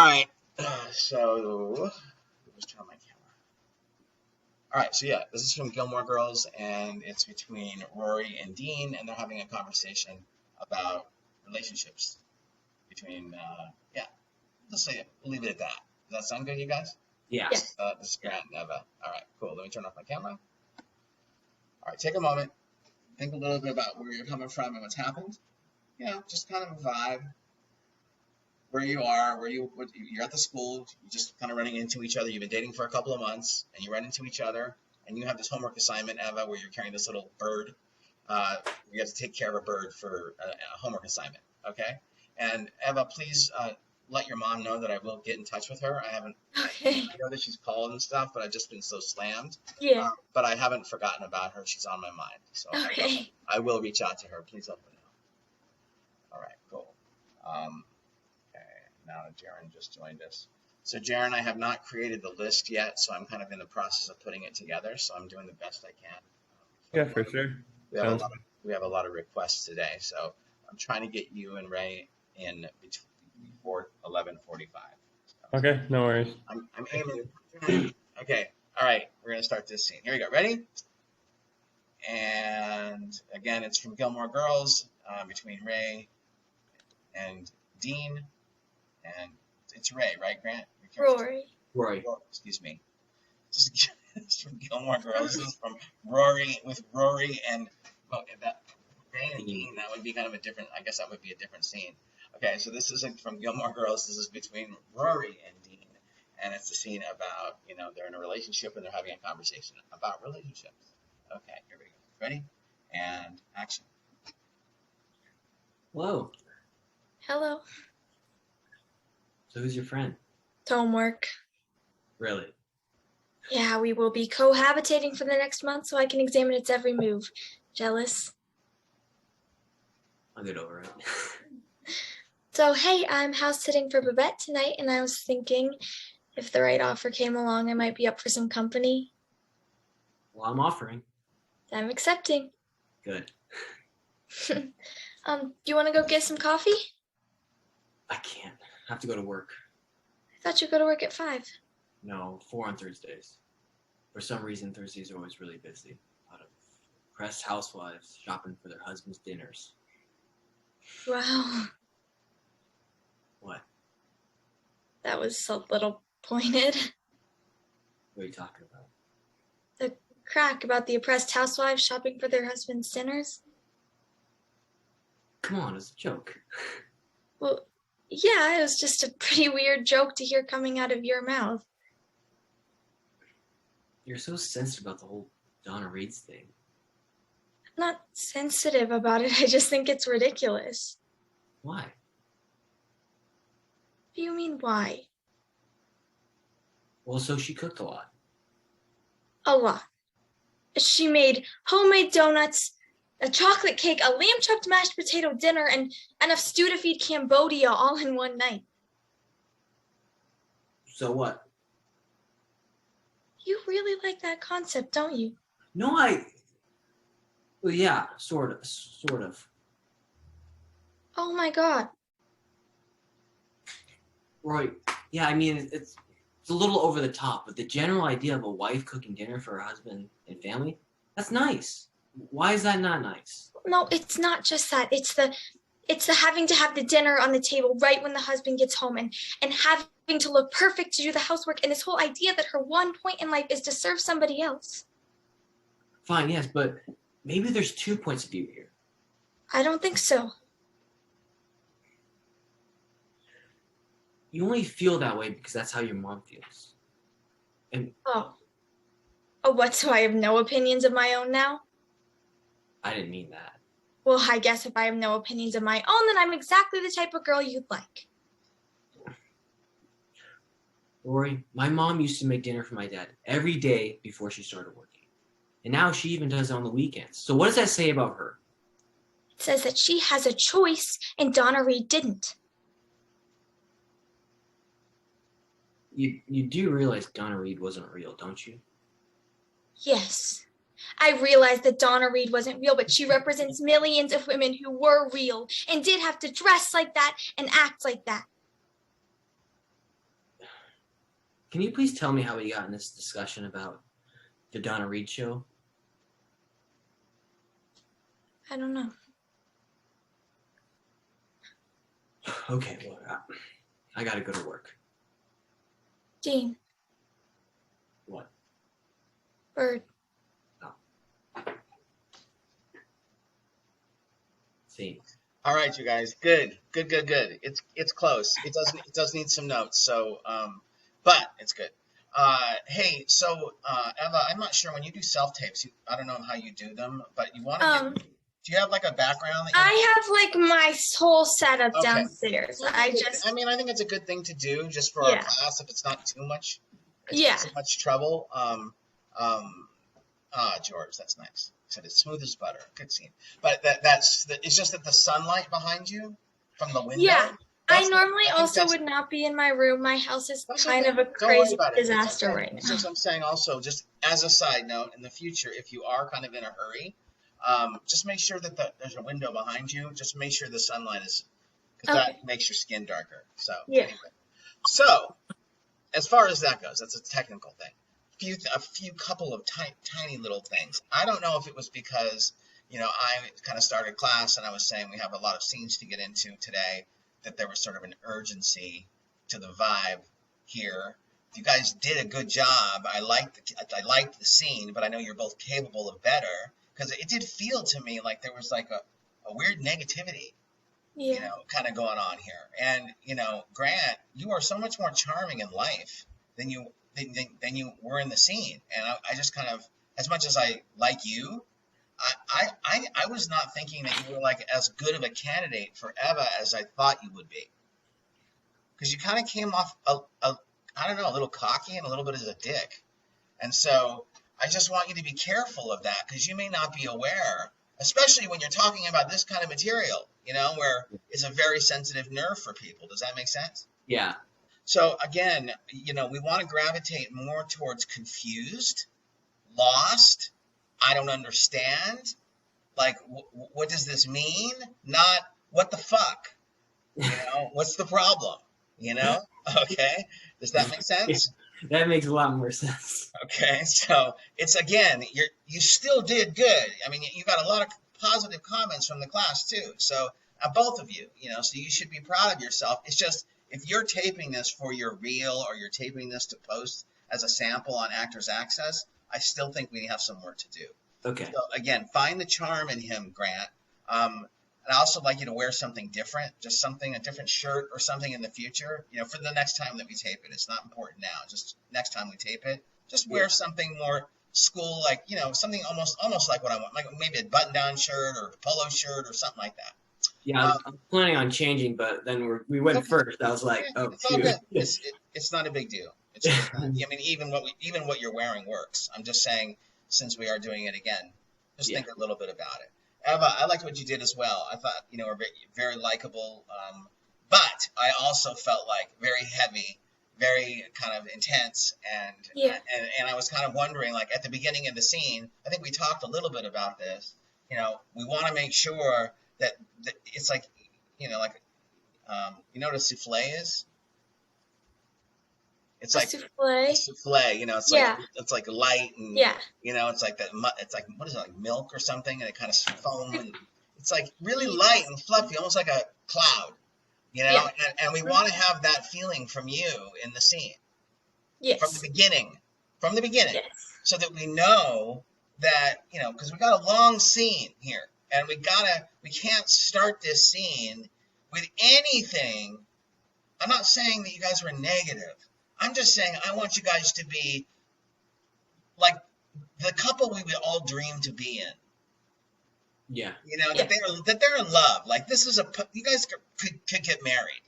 right. So just turn on my camera. All right. So yeah, this is from Gilmore Girls, and it's between Rory and Dean, and they're having a conversation about relationships between. Yeah. Let's say it. We'll leave it at that. Does that sound good, you guys? Yeah. Yes. This is Grant and Eva. All right. Cool. Let me turn off my camera. All right. Take a moment. Think a little bit about where you're coming from and what's happened. You know, just kind of a vibe. Where you are, you're at the school, you're just kind of running into each other. You've been dating for a couple of months, and you run into each other, and you have this homework assignment, Eva, where you're carrying this little bird. You have to take care of a bird for a homework assignment, okay? And Eva, please let your mom know that I will get in touch with her. I know that she's called and stuff, but I've just been so slammed. Yeah. But I haven't forgotten about her. She's on my mind. So Okay. I will reach out to her. Please let her know. All right, cool. Now Jaren just joined us. So Jaren, I have not created the list yet, so I'm kind of in the process of putting it together. So I'm doing the best I can. Yeah, for sure. We have a lot of requests today, so I'm trying to get you and Ray in before 11:45. So Okay, no worries. I'm aiming. Okay, all right, we're gonna start this scene. Here we go. Ready? And again, it's from Gilmore Girls between Ray and Dean. And it's Ray, right, Grant? Rory. Excuse me. This is from Gilmore Girls. This is from Rory with Rory and Ray and Dean. That would be kind of a different. I guess that would be a different scene. Okay, so this isn't from Gilmore Girls. This is between Rory and Dean, and it's a scene about they're in a relationship and they're having a conversation about relationships. Okay, here we go. Ready? And action. Whoa. Hello. So who's your friend? Homework. Really? Yeah, we will be cohabitating for the next month so I can examine its every move. Jealous? I'll get over it. So, hey, I'm house sitting for Babette tonight, and I was thinking if the right offer came along, I might be up for some company. Well, I'm offering. I'm accepting. Good. Do you want to go get some coffee? I can't. I have to go to work. I thought you'd go to work at 5. No, 4 on Thursdays. For some reason, Thursdays are always really busy. A lot of pressed housewives shopping for their husbands' dinners. Wow. What? That was a little pointed. What are you talking about? The crack about the oppressed housewives shopping for their husbands' dinners? Come on, it's a joke. Well, yeah, it was just a pretty weird joke to hear coming out of your mouth. You're so sensitive about the whole Donna Reed's thing. I'm not sensitive about it. I just think it's ridiculous. Why? What do you mean, why? Well, so she cooked a lot. A lot. She made homemade donuts, a chocolate cake, a lamb-chopped mashed potato dinner, and enough stew to feed Cambodia all in one night. So what? You really like that concept, don't you? No, well, yeah, sort of. Oh my God. Right. Yeah, I mean, it's a little over the top, but the general idea of a wife cooking dinner for her husband and family, that's nice. Why is that not nice? No, it's not just that. It's the having to have the dinner on the table right when the husband gets home and having to look perfect to do the housework, and this whole idea that her one point in life is to serve somebody else. Fine, yes, but maybe there's 2 points of view here. I don't think so. You only feel that way because that's how your mom feels. And Oh, what, so I have no opinions of my own now? I didn't mean that. Well, I guess if I have no opinions of my own, then I'm exactly the type of girl you'd like. Rory, my mom used to make dinner for my dad every day before she started working. And now she even does it on the weekends. So what does that say about her? It says that she has a choice and Donna Reed didn't. You do realize Donna Reed wasn't real, don't you? Yes. I realize that Donna Reed wasn't real, but she represents millions of women who were real and did have to dress like that and act like that. Can you please tell me how we got in this discussion about the Donna Reed show? I don't know. Okay, well, I gotta go to work. Dean. What? Bird. See. All right, you guys. Good. It's close. It does need some notes. So, but it's good. Hey, so Eva, I'm not sure when you do self tapes. I don't know how you do them, but you want to get. Do you have like a background? I have like my whole setup downstairs. Well, I think it's a good thing to do just for our class if it's not too much. Too much trouble. George, that's nice. Said it's smooth as butter. Good scene. But it's just that the sunlight behind you from the window. Yeah. I normally also would not be in my room. My house is kind of a crazy disaster right now. Just I'm saying also, just as a side note, in the future, if you are kind of in a hurry, just make sure that there's a window behind you. Just make sure the sunlight is, because that makes your skin darker. So anyway. So as far as that goes, that's a technical thing. A few couple of tiny little things. I don't know if it was because, I kind of started class and I was saying we have a lot of scenes to get into today, that there was sort of an urgency to the vibe here. You guys did a good job. I liked the scene, but I know you're both capable of better, because it did feel to me like there was like a weird negativity, kind of going on here. And, Grant, you are so much more charming in life than you were in the scene. And I just kind of, as much as I like you, I was not thinking that you were like as good of a candidate for Eva as I thought you would be. Because you kind of came off, I don't know, a little cocky and a little bit as a dick. And so I just want you to be careful of that, because you may not be aware, especially when you're talking about this kind of material, where it's a very sensitive nerve for people. Does that make sense? Yeah. So again, we want to gravitate more towards confused, lost, I don't understand, like, what does this mean? Not, what the fuck? What's the problem? Okay. Does that make sense? Yeah, that makes a lot more sense. Okay. So it's, again, you still did good. I mean, you got a lot of positive comments from the class too. So both of you, so you should be proud of yourself. It's just, if you're taping this for your reel or you're taping this to post as a sample on Actors Access, I still think we have some work to do. Okay. So again, find the charm in him, Grant. And I also like you to wear something different, just a different shirt or something in the future, for the next time that we tape it. It's not important now. Just next time we tape it, just wear something more school, like, something almost like what I want, like maybe a button-down shirt or a polo shirt or something like that. Yeah, I'm planning on changing, but then we went first. I was like, it's all good. It's not a big deal. It's just not, I mean, even what you're wearing works. I'm just saying, since we are doing it again, just think a little bit about it. Eva, I liked what you did as well. I thought, were very, very likable, but I also felt like very heavy, very kind of intense, and I was kind of wondering, like at the beginning of the scene, I think we talked a little bit about this. We want to make sure that it's like, you know what a souffle is? It's like souffle. A souffle, it's like it's like light and it's like that. It's like, what is it, like milk or something, and it kind of foam, and it's like really light and fluffy, almost like a cloud, and we want to have that feeling from you in the scene, from the beginning, so that we know that because we got a long scene here. And we can't start this scene with anything. I'm not saying that you guys were negative. I'm just saying I want you guys to be like the couple we would all dream to be in. Yeah. That they're in love. Like, this is you guys could get married.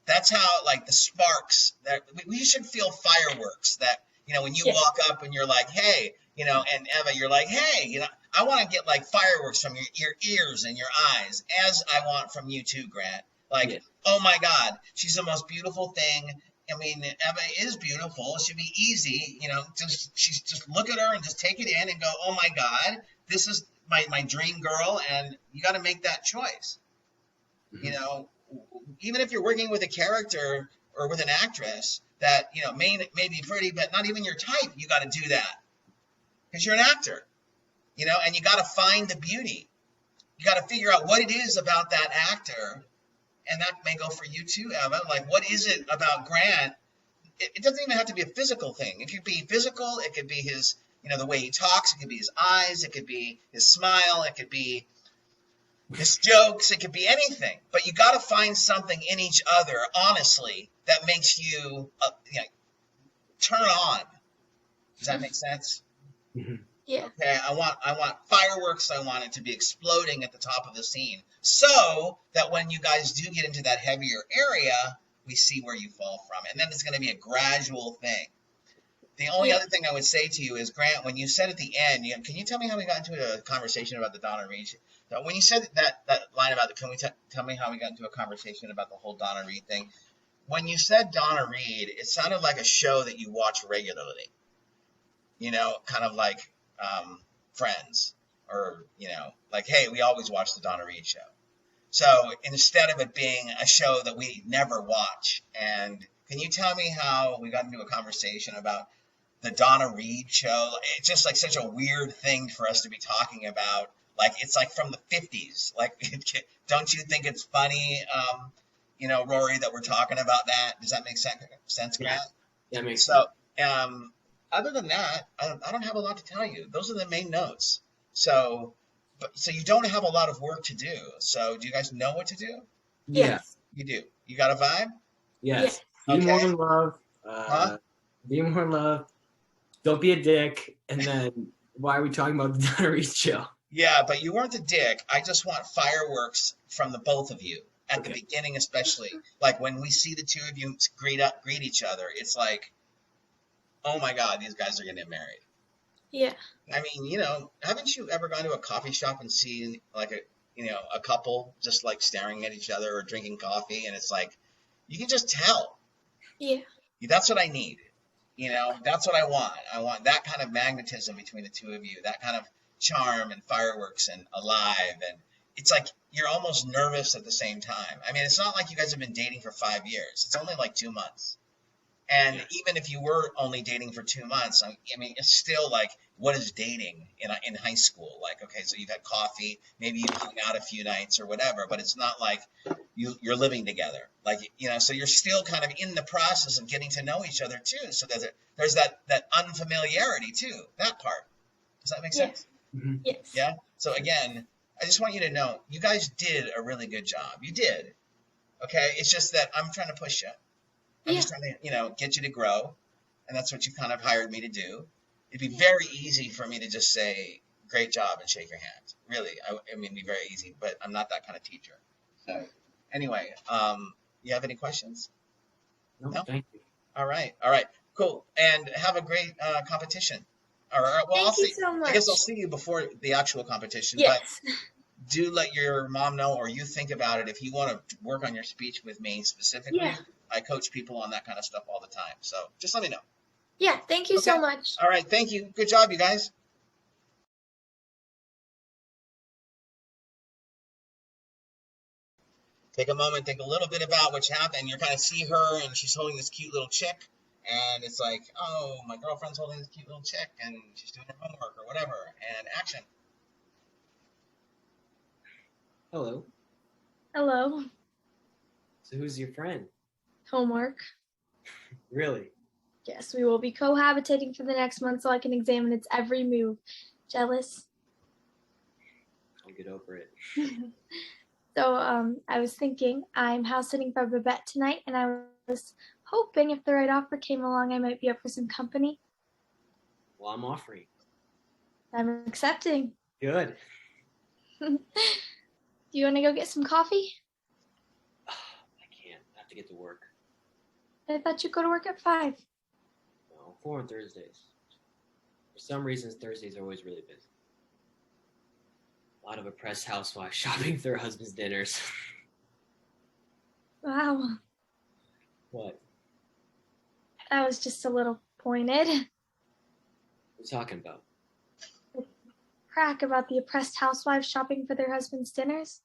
That's how, like, the sparks that we should feel fireworks that, when you walk up and you're like, hey, and Eva, you're like, hey, I want to get like fireworks from your ears and your eyes, as I want from you too, Grant. Like, oh my God, she's the most beautiful thing. I mean, Eva is beautiful. It should be easy, just look at her and just take it in and go, oh my God, this is my dream girl, and you got to make that choice. Mm-hmm. Even if you're working with a character or with an actress that, may be pretty, but not even your type, you got to do that. Because you're an actor, and you got to find the beauty. You got to figure out what it is about that actor. And that may go for you too, Eva. Like, what is it about Grant? It doesn't even have to be a physical thing. It could be physical. It could be his, the way he talks. It could be his eyes. It could be his smile. It could be his jokes. It could be anything. But you got to find something in each other, honestly, that makes you, turn on. Does that make sense? Mm-hmm. Yeah. Okay, I want fireworks. I want it to be exploding at the top of the scene, so that when you guys do get into that heavier area, we see where you fall from, and then it's going to be a gradual thing. The only other thing I would say to you is, Grant, when you said at the end, can you tell me how we got into a conversation about the Donna Reed? When you said that line about can we tell me how we got into a conversation about the whole Donna Reed thing? When you said Donna Reed, it sounded like a show that you watch regularly. Kind of like Friends, or like, hey, we always watch the Donna Reed show. So instead of it being a show that we never watch, and can you tell me how we got into a conversation about the Donna Reed show? It's just like such a weird thing for us to be talking about. Like, it's like from the 50s. Like, don't you think it's funny, Rory, that we're talking about that? Does that make sense, Grant? Yeah, that makes sense. So, other than that, I don't have a lot to tell you. Those are the main notes. So you don't have a lot of work to do. So do you guys know what to do? Yeah. You do. You got a vibe? Yes. Okay. Be more in love. Be more in love. Don't be a dick. And then, why are we talking about the Donna Reed show? Yeah, but you weren't a dick. I just want fireworks from the both of you at the beginning, especially. Like, when we see the two of you greet each other, it's like, oh my God, these guys are going to get married. Yeah. I mean, haven't you ever gone to a coffee shop and seen like a couple just like staring at each other or drinking coffee, and it's like, you can just tell. Yeah. That's what I need. That's what I want. I want that kind of magnetism between the two of you, that kind of charm and fireworks and alive. And it's like you're almost nervous at the same time. I mean, it's not like you guys have been dating for 5 years. It's only like 2 months. And even if you were only dating for 2 months, I mean, it's still like, what is dating in high school? Like, okay, so you've had coffee, maybe you've hung out a few nights or whatever, but it's not like you're living together. Like, so you're still kind of in the process of getting to know each other too. So there's that unfamiliarity too, that part. Does that make sense? Mm-hmm. Yes. Yeah? So again, I just want you to know, you guys did a really good job. You did. Okay? It's just that I'm trying to push you. I'm just trying to, get you to grow, and that's what you kind of hired me to do. It'd be very easy for me to just say, great job, and shake your hand. Really, I mean, it'd be very easy, but I'm not that kind of teacher. So anyway, you have any questions? No, thank you. All right, cool. And have a great competition. All right, well, Thank you so much. I guess I'll see you before the actual competition. Yes. But do let your mom know, or you think about it. If you want to work on your speech with me specifically, I coach people on that kind of stuff all the time. So just let me know. Yeah, thank you so much. All right, thank you. Good job, you guys. Take a moment, think a little bit about what's happened. You kind of see her, and she's holding this cute little chick. And it's like, oh, my girlfriend's holding this cute little chick, and she's doing her homework or whatever. And action. Hello. Hello. So who's your friend? Homework. Really? Yes, we will be cohabitating for the next month so I can examine its every move. Jealous? I'll get over it. So I was thinking, I'm house sitting for Babette tonight, and I was hoping if the right offer came along, I might be up for some company. Well, I'm offering. I'm accepting. Good. Do you want to go get some coffee? I can't. I have to get to work. I thought you'd go to work at 5. No, 4 on Thursdays. For some reasons, Thursdays are always really busy. A lot of oppressed housewives shopping for their husband's dinners. Wow. What? That was just a little pointed. What are you talking about? Crack about the oppressed housewives shopping for their husband's dinners.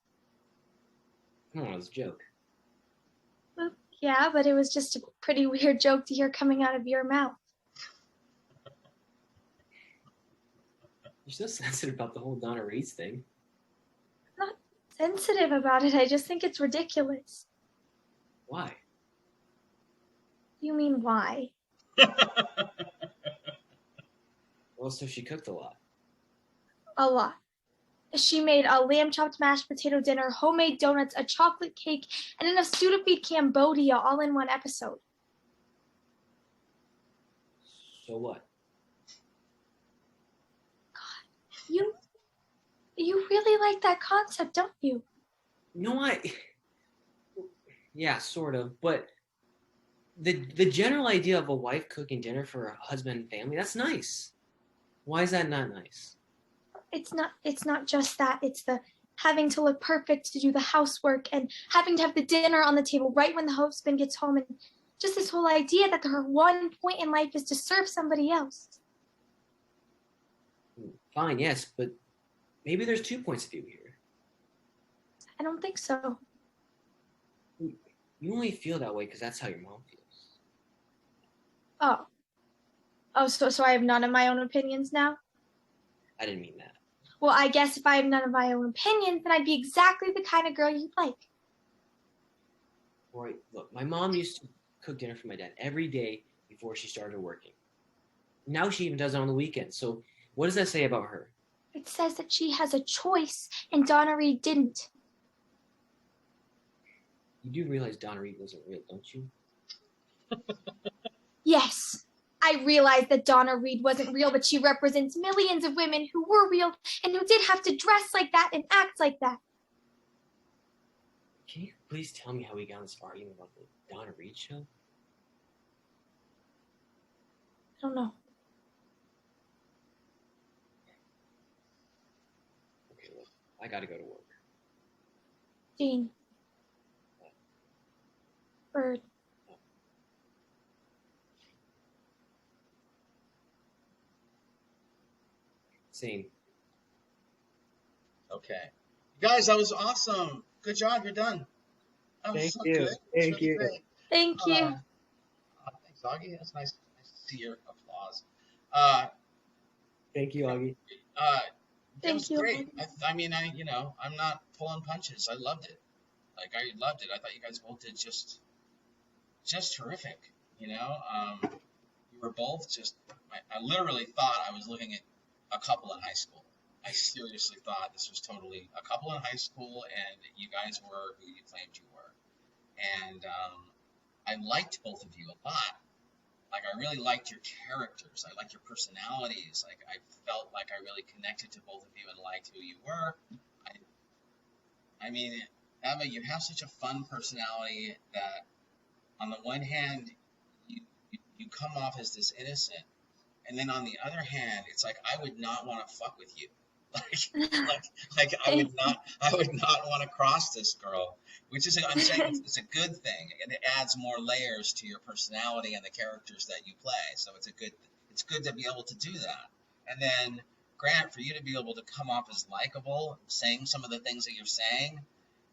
Come on, it was a joke. Yeah, but it was just a pretty weird joke to hear coming out of your mouth. You're so sensitive about the whole Donna Reed's thing. I'm not sensitive about it. I just think it's ridiculous. Why? You mean why? Well, so she cooked a lot. A lot. She made a lamb chopped mashed potato dinner, homemade donuts, a chocolate cake, and enough stew to feed Cambodia all in one episode. So what? You really like that concept, don't you? No, yeah, sort of. But the general idea of a wife cooking dinner for her husband and family, that's nice. Why is that not nice? It's not just that. It's the having to look perfect to do the housework and having to have the dinner on the table right when the husband gets home, and just this whole idea that her one point in life is to serve somebody else. Fine, yes, but maybe there's 2 points of view here. I don't think so. You only feel that way because that's how your mom feels. So I have none of my own opinions now? I didn't mean that. Well, I guess if I have none of my own opinions, then I'd be exactly the kind of girl you'd like. Roy, look, my mom used to cook dinner for my dad every day before she started working. Now she even does it on the weekends. So what does that say about her? It says that she has a choice, and Donna Reed didn't. You do realize Donna Reed wasn't real, don't you? Yes, I realize that Donna Reed wasn't real, but she represents millions of women who were real and who did have to dress like that and act like that. Can you please tell me how we got in this argument about the Donna Reed show? I don't know. Okay, look, I gotta go to work. Dean. Bird. Same. Okay. Guys, that was awesome. Good job. You're done. That was Thank so you. good. Thank Really you. great. Thank you. Thanks, Augie. That's nice to see your applause. Thank you, Augie. It was Thank you. great. I'm not pulling punches. I loved it. I loved it. I thought you guys both did just terrific. You were both just. I literally thought I was looking at a couple in high school. I seriously thought this was totally a couple in high school, and you guys were who you claimed you were. And I liked both of you a lot. Like, I really liked your characters. I liked your personalities. Like, I felt like I really connected to both of you and liked who you were. I mean, Emma, you have such a fun personality that, on the one hand, you come off as this innocent, and then on the other hand, it's like I would not want to fuck with you. Like I would not want to cross this girl, which is I'm saying it's a good thing, and it adds more layers to your personality and the characters that you play. So it's good to be able to do that. And then Grant, for you to be able to come off as likable, saying some of the things that you're saying,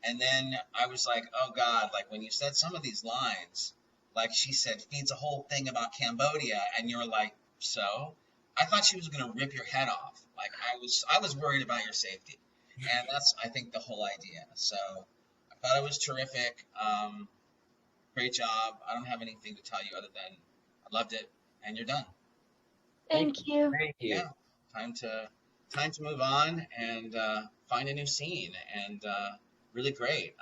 and then I was like, oh God, like when you said some of these lines, like she said, feeds a whole thing about Cambodia, and you're like, so? I thought she was going to rip your head off. Like I was worried about your safety, and that's I think the whole idea. So I thought it was terrific. Great job. I don't have anything to tell you other than I loved it, and you're done. Thank you. Thank you. Yeah, time to move on and find a new scene, and really great.